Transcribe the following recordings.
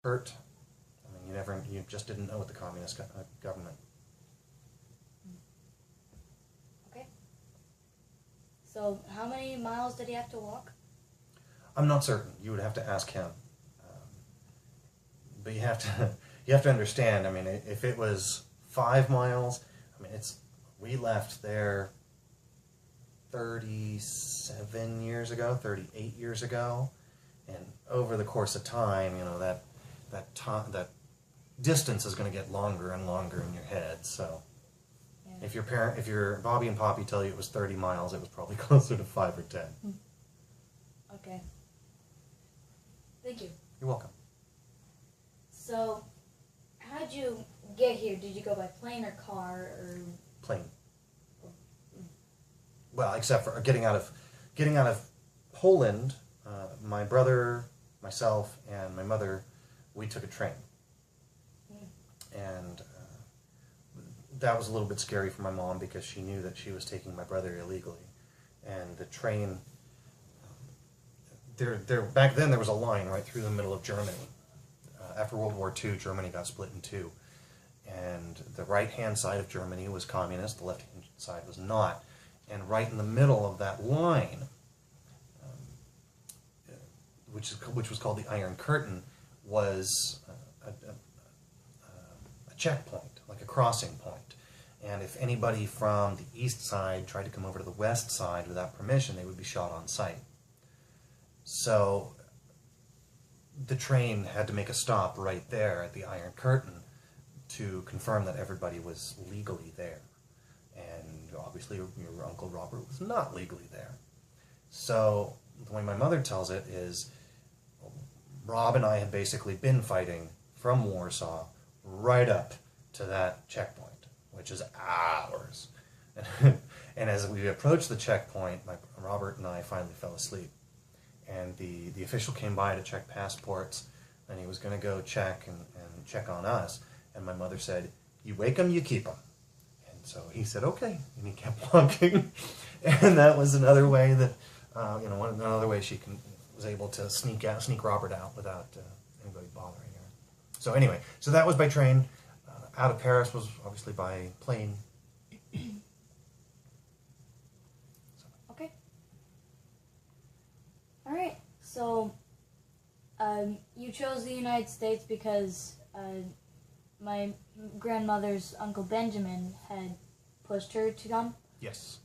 hurt. I mean, you just didn't know with the communist government. Okay. So how many miles did he have to walk? I'm not certain. You would have to ask him. But you have to you have to understand. I mean, if it was 5 miles, I mean, we left there 37 years ago, 38 years ago, and over the course of time, that distance is going to get longer and longer in your head. So, Yeah. if your Bobby and Poppy tell you it was 30 miles, it was probably closer to 5 or 10. Okay. Thank you. You're welcome. So, how'd you get here? Did you go by plane or car or? Plane. Well, except for getting out of Poland, my brother, myself, and my mother, we took a train, and that was a little bit scary for my mom because she knew that she was taking my brother illegally, and the train. Back then there was a line right through the middle of Germany. After World War II, Germany got split in two, and the right-hand side of Germany was communist, the left-hand side was not. And right in the middle of that line, which was called the Iron Curtain, was a checkpoint, like a crossing point. And if anybody from the east side tried to come over to the west side without permission, they would be shot on sight. So the train had to make a stop right there at the Iron Curtain to confirm that everybody was legally there. And obviously your Uncle Robert was not legally there. So the way my mother tells it is, Rob and I had basically been fighting from Warsaw right up to that checkpoint, which is hours. And as we approached the checkpoint, Robert and I finally fell asleep. And the official came by to check passports, and he was going to go check and check on us. And my mother said, "You wake 'em, you keep 'em." And so he said, "Okay," and he kept walking. And that was another way that, another way she was able to sneak Robert out without anybody bothering her. So anyway, so that was by train. Out of Paris was obviously by plane. Okay. All right. So, you chose the United States because my grandmother's Uncle Benjamin had pushed her to come? Yes.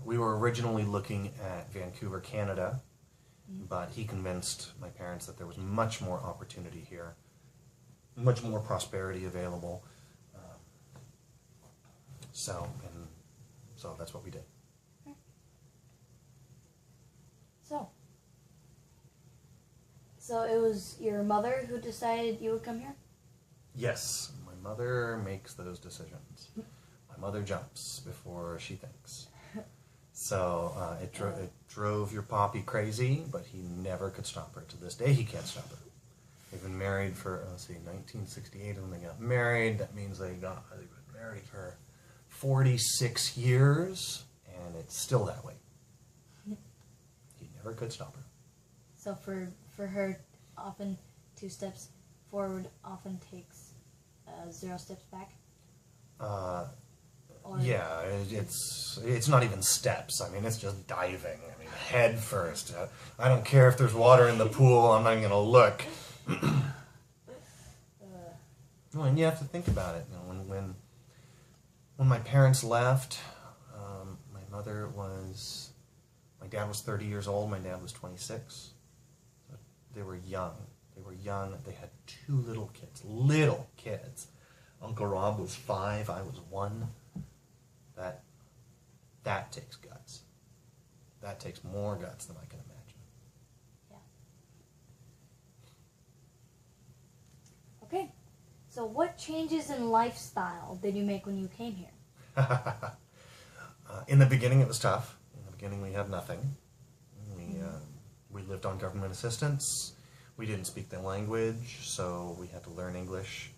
We were originally looking at Vancouver, Canada, but he convinced my parents that there was much more opportunity here, much more prosperity available. So that's what we did. So it was your mother who decided you would come here? Yes, my mother makes those decisions. My mother jumps before she thinks. So it drove your Poppy crazy, but he never could stop her. To this day, he can't stop her. They've been married for, 1968 when they got married. That means they've been married for 46 years, and it's still that way. He never could stop her. So for her, often 2 steps forward often takes 0 steps back? Yeah, it's not even steps. I mean, it's just diving. I mean, head first. I don't care if there's water in the pool. I'm not even going to look. Well, and you have to think about it. When my parents left, my dad was 30 years old. My dad was 26. They were young. They had 2 little kids. Uncle Rob was 5. I was 1. That takes guts. That takes more guts than I can imagine. Yeah. Okay. So what changes in lifestyle did you make when you came here? In the beginning, it was tough. In the beginning, we had nothing. We lived on government assistance. We didn't speak the language, so we had to learn English,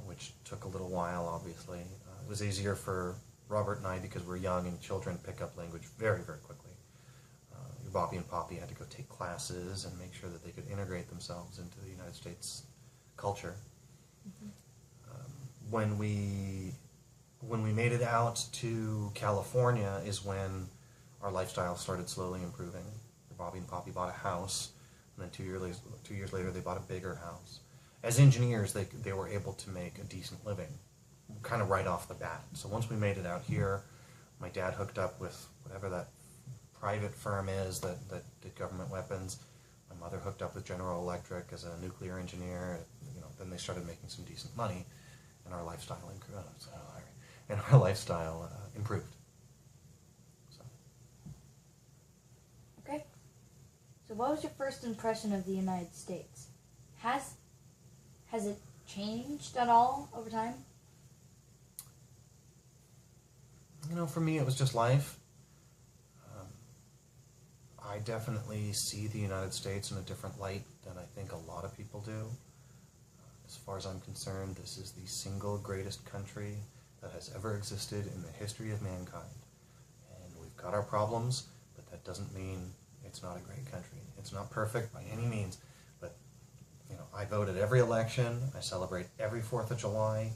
which took a little while, obviously. It was easier for Robert and I because we're young and children pick up language very, very quickly. your Bobby and Poppy had to go take classes and make sure that they could integrate themselves into the United States culture. Mm-hmm. When we made it out to California is when our lifestyle started slowly improving. Bobby and Poppy bought a house, and then 2 years later they bought a bigger house. As engineers, they were able to make a decent living, kind of right off the bat. So once we made it out here, my dad hooked up with whatever that private firm is that did government weapons. My mother hooked up with General Electric as a nuclear engineer. Then they started making some decent money, and our lifestyle improved. So. Okay. So what was your first impression of the United States? Has it changed at all over time? For me, it was just life. I definitely see the United States in a different light than I think a lot of people do. As far as I'm concerned, this is the single greatest country that has ever existed in the history of mankind. And we've got our problems, but that doesn't mean it's not a great country. It's not perfect by any means, but I vote at every election. I celebrate every 4th of July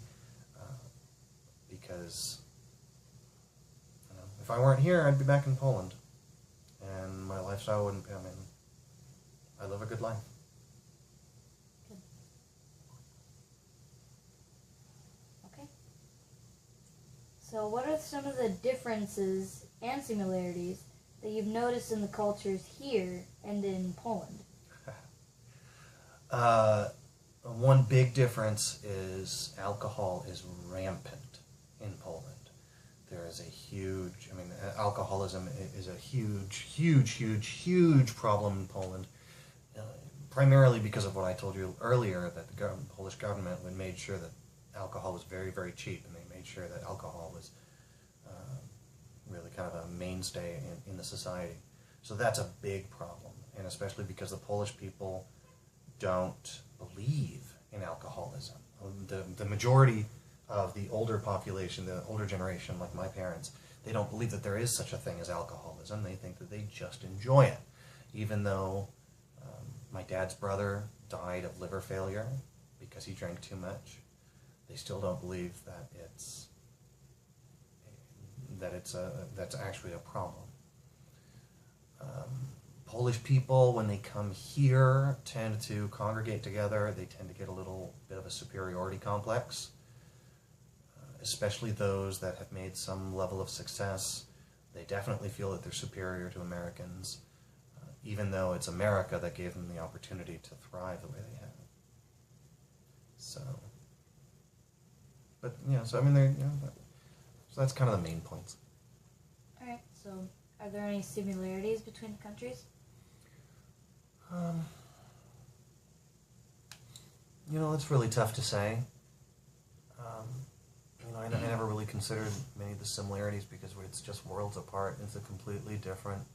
because if I weren't here, I'd be back in Poland. And my lifestyle wouldn't be, I live a good life. Good. Okay. So what are some of the differences and similarities that you've noticed in the cultures here and in Poland? One big difference is alcohol is rampant in Poland. There is a huge, alcoholism is a huge problem in Poland, primarily because of what I told you earlier, that the Polish government made sure that alcohol was very, very cheap, and they made sure that alcohol was really kind of a mainstay in the society. So that's a big problem, and especially because the Polish people don't believe in alcoholism. The majority of the older population, the older generation, like my parents, they don't believe that there is such a thing as alcoholism. They think that they just enjoy it. Even though my dad's brother died of liver failure because he drank too much, they still don't believe that that's actually a problem. Polish people, when they come here, tend to congregate together. They tend to get a little bit of a superiority complex. Especially those that have made some level of success. They definitely feel that they're superior to Americans, even though it's America that gave them the opportunity to thrive the way they have. So, but so that's kind of the main points. All right. So, are there any similarities between the countries? It's really tough to say. I never really considered many of the similarities because it's just worlds apart. It's a completely different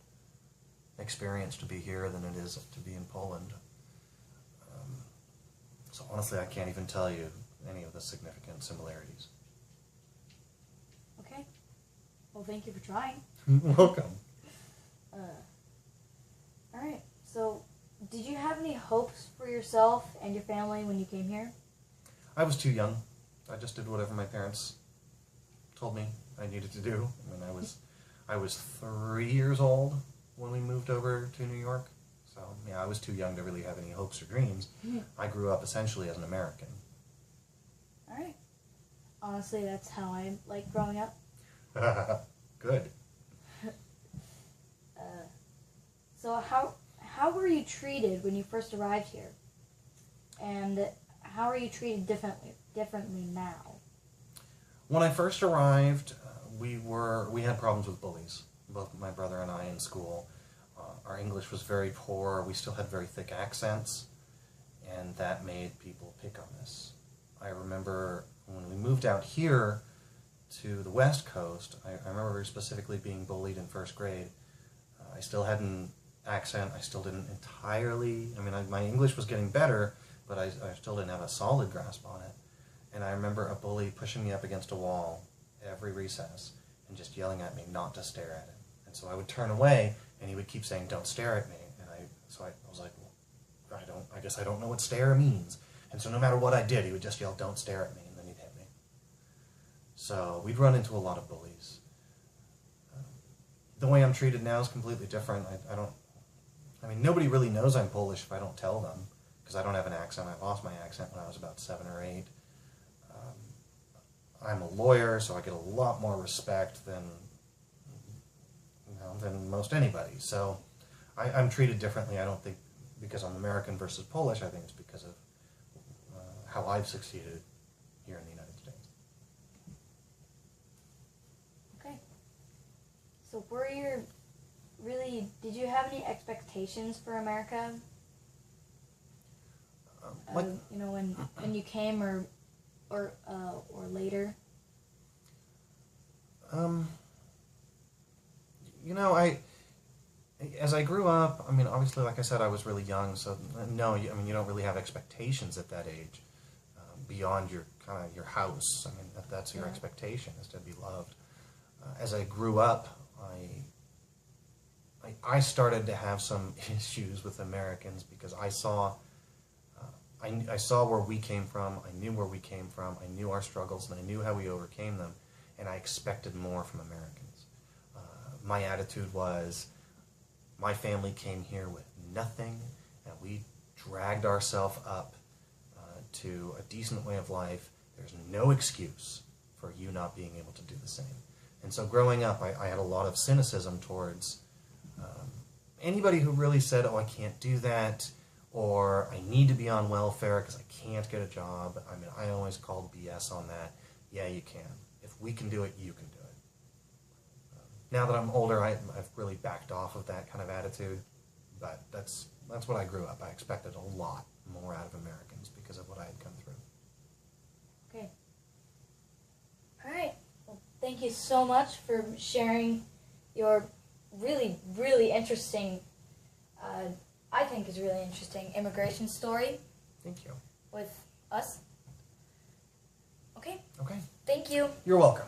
experience to be here than it is to be in Poland. So honestly, I can't even tell you any of the significant similarities. Okay. Well, thank you for trying. Welcome. All right. So, did you have any hopes for yourself and your family when you came here? I was too young. I just did whatever my parents told me I needed to do. I was 3 years old when we moved over to New York. So, I was too young to really have any hopes or dreams. Mm-hmm. I grew up essentially as an American. All right. Honestly, that's how I like growing up. Good. So how were you treated when you first arrived here? And how are you treated differently now? When I first arrived, we had problems with bullies, both my brother and I in school. Our English was very poor. We still had very thick accents, and that made people pick on us. I remember when we moved out here to the West Coast, I remember very specifically being bullied in first grade. I still had an accent. I still didn't entirely, my English was getting better, but I still didn't have a solid grasp on it. And I remember a bully pushing me up against a wall every recess and just yelling at me not to stare at him and so I would turn away, and he would keep saying, "Don't stare at me." And I was like, well, I guess I don't know what stare means. And so no matter what I did, he would just yell, "Don't stare at me," and then he'd hit me. So we'd run into a lot of bullies. The way I'm treated now is completely different. I mean, nobody really knows I'm Polish if I don't tell them, because I don't have an accent. I lost my accent when I was about 7 or 8. I'm a lawyer, so I get a lot more respect than most anybody. So I'm treated differently. I don't think because I'm American versus Polish. I think it's because of how I've succeeded here in the United States. Okay. So did you have any expectations for America? When you came or later? As I grew up, I mean, obviously, like I said, I was really young, so no, you don't really have expectations at that age beyond your house. I mean, that's your expectation, is to be loved. As I grew up, I started to have some issues with Americans because I saw where we came from. I knew where we came from. I knew our struggles, and I knew how we overcame them, and I expected more from Americans. My attitude was, my family came here with nothing, and we dragged ourselves up to a decent way of life. There's no excuse for you not being able to do the same. And so growing up, I had a lot of cynicism towards anybody who really said, "Oh, I can't do that," or "I need to be on welfare because I can't get a job." I mean, I always called BS on that. Yeah, you can. If we can do it, you can do it. Now that I'm older, I've really backed off of that kind of attitude, but that's what I grew up. I expected a lot more out of Americans because of what I had come through. Okay. All right. Well, thank you so much for sharing your really, really interesting, I think is really interesting immigration story. Thank you. With us. Okay. Okay. Thank you. You're welcome.